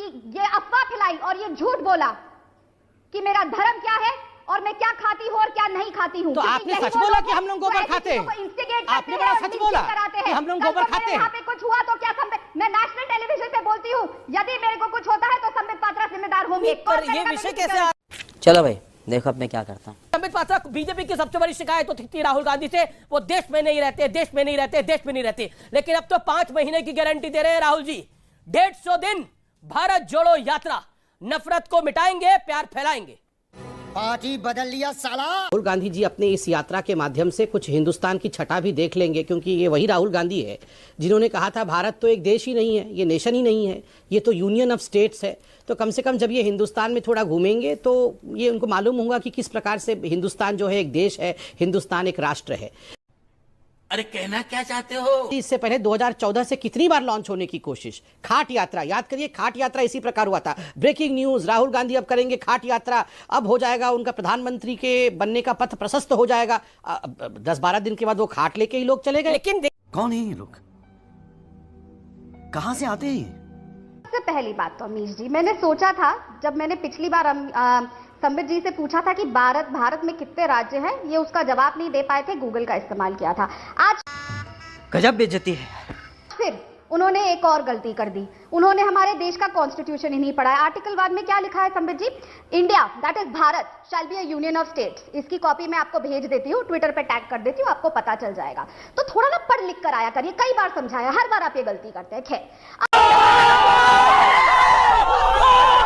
कि ये अफवाह फैलाई और ये झूठ बोला कि मेरा धर्म क्या है और मैं क्या खाती हूँ और क्या नहीं खाती हूँ। तो आपने सच बोला कि हम लोग गोबर खाते हैं? आपने बड़ा सच बोला कि हम लोग गोबर खाते हैं? यहाँ पे कुछ हुआ तो क्या मैं नेशनल टेलीविजन पे बोलती हूँ, यदि मेरे को कुछ होता है तो संबित पात्रा जिम्मेदार होंगे। पर ये विषय कैसे? चलो भाई देखो अब मैं क्या करता हूँ। संबित पात्रा बीजेपी की सबसे बड़ी शिकायत तो थी राहुल गांधी से, वो देश में नहीं रहते, देश में नहीं रहते, देश में नहीं रहते। लेकिन अब तो 5 महीने की गारंटी दे रहे हैं राहुल जी। 150 दिन भारत जोड़ो यात्रा, नफरत को मिटाएंगे, प्यार फैलाएंगे। पार्टी बदल लिया साला। राहुल गांधी जी अपने इस यात्रा के माध्यम से कुछ हिंदुस्तान की छटा भी देख लेंगे, क्योंकि ये वही राहुल गांधी है जिन्होंने कहा था भारत तो एक देश ही नहीं है, ये नेशन ही नहीं है, ये तो यूनियन ऑफ स्टेट्स है। तो कम से कम जब ये हिंदुस्तान में थोड़ा घूमेंगे तो ये उनको मालूम होगा कि किस प्रकार से हिंदुस्तान जो है एक देश है, हिंदुस्तान एक राष्ट्र है। अरे कहना क्या चाहते हो? इससे पहले 2014 से कितनी बार लॉन्च होने की कोशिश, खाट यात्रा याद करिए, खाट यात्रा इसी प्रकार हुआ था। ब्रेकिंग न्यूज, राहुल गांधी अब करेंगे खाट यात्रा, अब हो जाएगा उनका प्रधानमंत्री के बनने का पथ प्रशस्त हो जाएगा। 10-12 दिन के बाद वो खाट लेके ही लोग चले गए। लेकिन कौन है ये लोग, कहां से आते हैं? सबसे पहली बात तो अमीश जी, मैंने सोचा था जब मैंने पिछली बार संबित जी से पूछा था कि भारत में कितने राज्य हैं, ये उसका जवाब नहीं दे पाए थे, गूगल का इस्तेमाल किया था। आज गजब बेइज्जती है। फिर उन्होंने एक और गलती कर दी, उन्होंने हमारे देश का कॉन्स्टिट्यूशन ही नहीं पढ़ा है। आर्टिकल 1 में क्या लिखा है Sambit ji? India that is Bharat shall be a union of states. इसकी कॉपी मैं आपको भेज देती हूँ, ट्विटर पे टैग कर देती हूँ, आपको पता चल जाएगा। तो थोड़ा ना पढ़ लिख कर आया करिए, कई बार समझाया, हर बार आप ये गलती करते हैं। खैर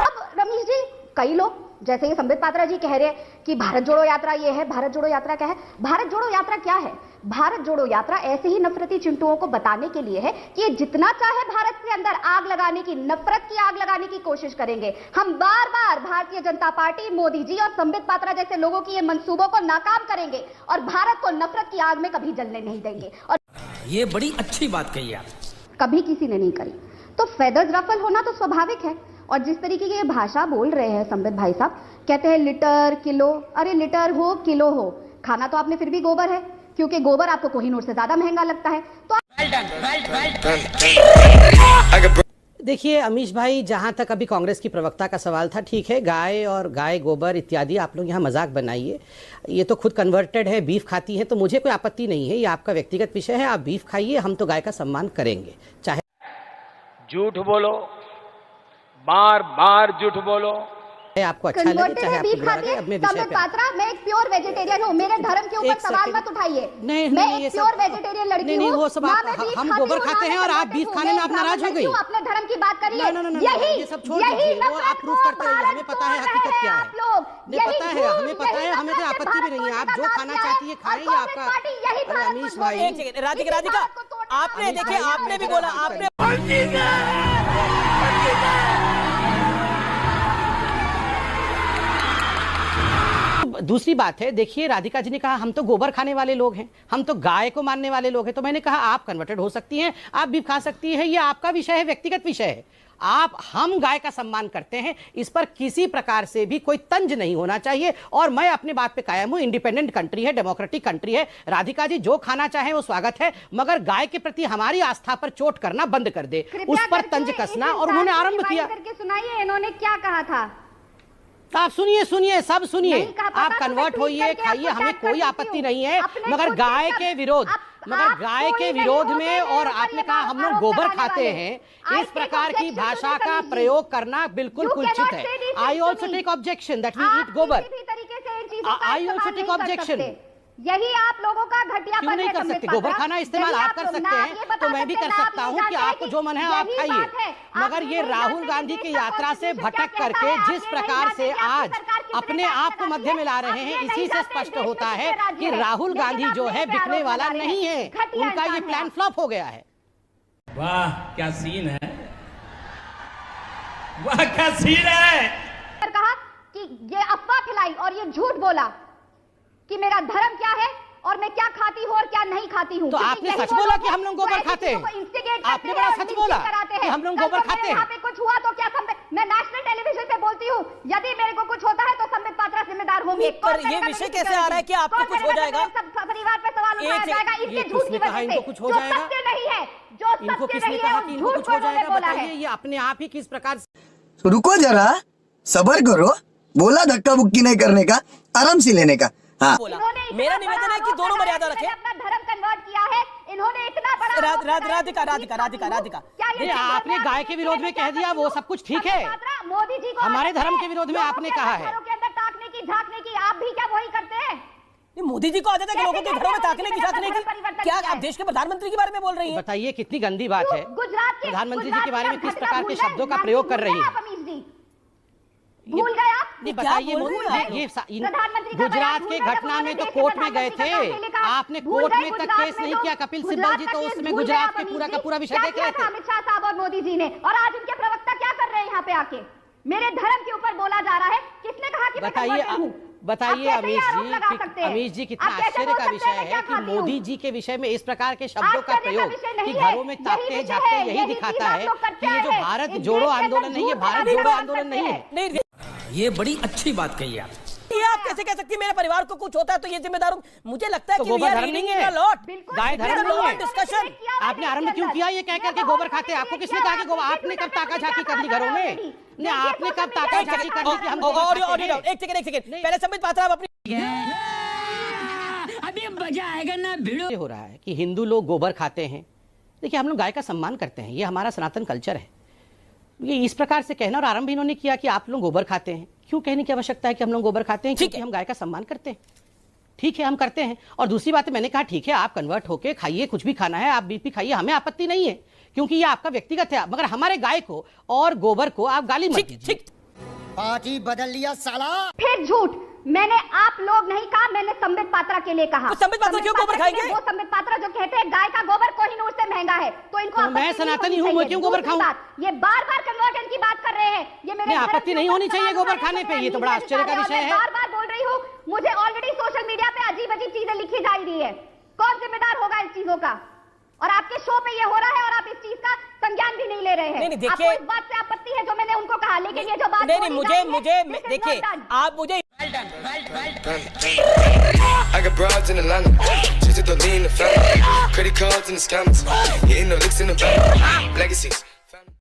अब रमेश जी, कई लोग जैसे ये संबित पात्रा जी कह रहे हैं कि भारत जोड़ो यात्रा ये है, भारत जोड़ो यात्रा क्या है? भारत जोड़ो यात्रा क्या है? भारत जोड़ो यात्रा ऐसे ही नफरती चिंटुओं को बताने के लिए है कि ये जितना चाहे भारत के अंदर आग लगाने की, नफरत की आग लगाने की कोशिश करेंगे। हम बार बार भारतीय जनता पार्टी, मोदी जी और संबित पात्रा जैसे लोगों की ये मंसूबों को नाकाम करेंगे और भारत को नफरत की आग में कभी जलने नहीं देंगे। और ये बड़ी अच्छी बात कही आप। कभी किसी ने नहीं करी। तो फेदर्स रफल होना तो स्वाभाविक है। और जिस तरीके की ये भाषा बोल रहे हैं संबित भाई साहब, कहते हैं लीटर किलो, अरे लीटर हो किलो हो, खाना तो आपने फिर भी गोबर है, क्योंकि गोबर आपको कोहिनूर से ज्यादा महंगा लगता है। तो देखिए अमीश भाई, जहां तक अभी कांग्रेस की प्रवक्ता का सवाल था, ठीक है, गाय और गाय गोबर इत्यादि आप लोग यहाँ मजाक बनाइए, ये तो खुद कन्वर्टेड है, बीफ खाती है, तो मुझे कोई आपत्ति नहीं है, ये आपका व्यक्तिगत विषय है, आप बीफ खाइए, हम तो गाय का सम्मान करेंगे। चाहे झूठ बोलो, बार बार झूठ बोलो, आपको अच्छा लगे चाहे आपको बुरा लगे। अब मैं विषय पे पात्रा, मैं एक प्योर वेजिटेरियन हूँ, मेरे धर्म के ऊपर सवाल मत उठाइए। मैं एक प्योर वेजिटेरियन लड़की हूँ। वो सब हम गोबर खाते हैं और आप बीफ खाने में आप नाराज हो गई। अपने धर्म की बात करिए। ये सब छोड़ दीजिए, वो आप प्रूफ करते रहिए, हमें पता है हकीकत क्या है, पता है, हमें पता है, हमें कोई आपत्ति भी नहीं है, आप जो खाना चाहती है खाइए। आपका अमीश भाई, राधिका आपने देखिए, आपने भी बोला, आपने दूसरी बात है, देखिए राधिका जी ने कहा हम तो गोबर खाने वाले लोग हैं, हम तो गाय को मानने वाले लोग हैं, तो मैंने कहा आप कन्वर्टेड हो सकती हैं, आप भी खा सकती हैं, ये आपका विषय है, व्यक्तिगत विषय है। हम गाय का सम्मान करते हैं, इस पर किसी प्रकार से भी कोई तंज नहीं होना चाहिए। और मैं अपने बात पे कायम हूं, इंडिपेंडेंट कंट्री है, डेमोक्रेटिक कंट्री है, राधिका जी जो खाना चाहे वो स्वागत है, मगर गाय के प्रति हमारी आस्था पर चोट करना बंद कर दे, उस पर तंज कसना। और उन्होंने आरंभ किया, सुनाइए इन्होंने क्या कहा था। आप सुनिए, सब सुनिए, आप कन्वर्ट होइए, खाइए, हमें कोई आपत्ति नहीं है, मगर गाय के विरोध में, और आपने कहा हम लोग गोबर खाते हैं, इस प्रकार की भाषा का प्रयोग करना बिल्कुल कुलचित है। I also take objection that we eat gobar. I also take objection. यही आप लोगों का घटिया क्यों नहीं कर सकते? गोबर खाना इस्तेमाल आप कर सकते हैं, तो मैं भी कर सकता हूं कि आपको जो मन है आप खाइए। मगर ये राहुल गांधी की यात्रा से भटक करके जिस प्रकार से आज अपने आप को मध्य में ला रहे हैं, इसी से स्पष्ट होता है कि राहुल गांधी जो है बिकने वाला नहीं है, उनका ये प्लान फ्लॉप हो गया है। वाह क्या सीन है, वाह क्या सीन है। कहा कि ये अफवाह फैलाई और ये झूठ बोला कि मेरा धर्म क्या है और मैं क्या खाती हूँ और क्या नहीं खाती हूँ। तो आपने सच बोला कि हम लोग गोबर खाते हैं, आपने बड़ा सच बोला कि हम लोग गोबर खाते हैं। यहाँ पे कुछ हुआ तो क्या मैं नेशनल टेलीविजन पे बोलती हूँ, यदि मेरे को कुछ होता है तो संबित पात्रा जिम्मेदार होंगे। पर ये विषय कैसे आ रहा है कि आपको कुछ हो जाएगा? परिवार पे सवाल उठाया जाएगा, इसके झूठ की वजह से, कुछ हो जाएगा नहीं है, जो इनको किसने कहा कि इनको कुछ हो जाएगा? बताइए, ये अपने आप ही किस प्रकार तो रुको जरा, सबर करो। बोला धक्का बुक्की नहीं करने का, आराम से लेने का। हाँ, बोला मेरा निवेदन है कि दोनों मर्यादा रखें। अपना धर्म कन्वर्ट किया है इन्होंने, इतना बड़ा राधिका ये आपने गाय के विरोध में कह दिया, वो सब कुछ ठीक है। मोदी जी को हमारे धर्म के विरोध में आपने कहा है। घरों के अंदर ताकने की झांकने की, आप भी क्या वही करते हैं? मोदी जी को आदत है कि लोगों के घरों में ताकने की झांकने की। क्या आप देश के प्रधानमंत्री के बारे में बोल रही हैं? बताइए कितनी गंदी बात है। गुजरात के प्रधानमंत्री जी के बारे में किस प्रकार के शब्दों का प्रयोग कर रही है। भूल गए आप? नहीं बताइए, गुजरात के घटना में तो कोर्ट में गए थे, आपने कोर्ट में तक केस नहीं किया। कपिल सिब्बल जी तो उसमें गुजरात के पूरा का पूरा विषय देख रहे थे। अमित शाह साहब और मोदी जी ने, और आज उनके प्रवक्ता क्या कर रहे हैं यहाँ पे आके? मेरे धर्म के ऊपर बोला जा रहा है। किसने कहा कि बताइए अमीश जी कितना आश्चर्य का विषय है कि मोदी जी के विषय में इस प्रकार के शब्दों का प्रयोग कि घरों में ताकते झाँकते, यही दिखाता है कि ये जो भारत जोड़ो आंदोलन नहीं है, भारत जोड़ो आंदोलन नहीं है। ये बड़ी अच्छी बात कही आप। ये आप कैसे कह सकती हैं मेरे परिवार को कुछ होता है तो ये जिम्मेदार हूं? मुझे लगता है तो कि गोबर धर्म नहीं है, गाय धर्म नहीं है। डिस्कशन आपने आरंभ क्यों किया ये कह करके गोबर खाते? आपको किसने कहा कि गोबर? आपने कब ताका झाकी कर ली घरों में? नहीं, आपने कब ताका झाकी कर ली कि हम एक सेकंड पहले संबित पात्रा आप अपनी अभी मजा आएगा ना भिड़ो। हो रहा है कि हिंदू लोग गोबर खाते हैं। देखिए, हम लोग गाय का सम्मान करते हैं, ये हमारा सनातन कल्चर है। ये इस प्रकार से कहना, और आरंभ इन्होंने किया कि आप लोग गोबर खाते हैं। क्यों कहने की आवश्यकता है कि हम लोग गोबर खाते हैं? क्योंकि हम गाय का सम्मान करते हैं। ठीक है, हम करते हैं। और दूसरी बात मैंने कहा ठीक है, आप कन्वर्ट होके खाइए, कुछ भी खाना है आप बीपी खाइए, हमें आपत्ति नहीं है, क्योंकि ये आपका व्यक्तिगत है। मगर हमारे गाय को और गोबर को आप गाली मत दीजिए। पार्टी बदल लिया साला। फिर झूठ, मैंने आप लोग नहीं कहा, मैंने संबित पात्रा के लिए कहा। तो संबित पात्रा क्यों गोबर खाएंगे? वो संबित पात्रा जो कहते हैं गाय का गोबर कोहिनूर से महंगा है, तो इनको तो मैं सनातनी हूँ, मैं क्यों गोबर खाऊं? ये बार-बार कन्वर्जन की बात कर रहे हैं। ये मेरे आपत्ति नहीं होनी चाहिए गोबर खाने पे, ये तो बड़ा आश्चर्य का विषय है। बार-बार बोल रही हूँ, मुझे ऑलरेडी सोशल मीडिया पे अजीब-अजीब चीजें लिखी जा रही है। कौन जिम्मेदार होगा इस चीजों का? और आपके शो पे ये हो रहा है और आप इस चीज का संज्ञान भी नहीं ले रहे हैं। आपको इस बात से आपत्ति है जो मैंने उनको कहा, लेकिन ये जो बात मुझे देखिए, आप मुझे I got broads in Atlanta, just to lean the family. Credit cards and the scammers, hitting the licks in the bank. Legacies.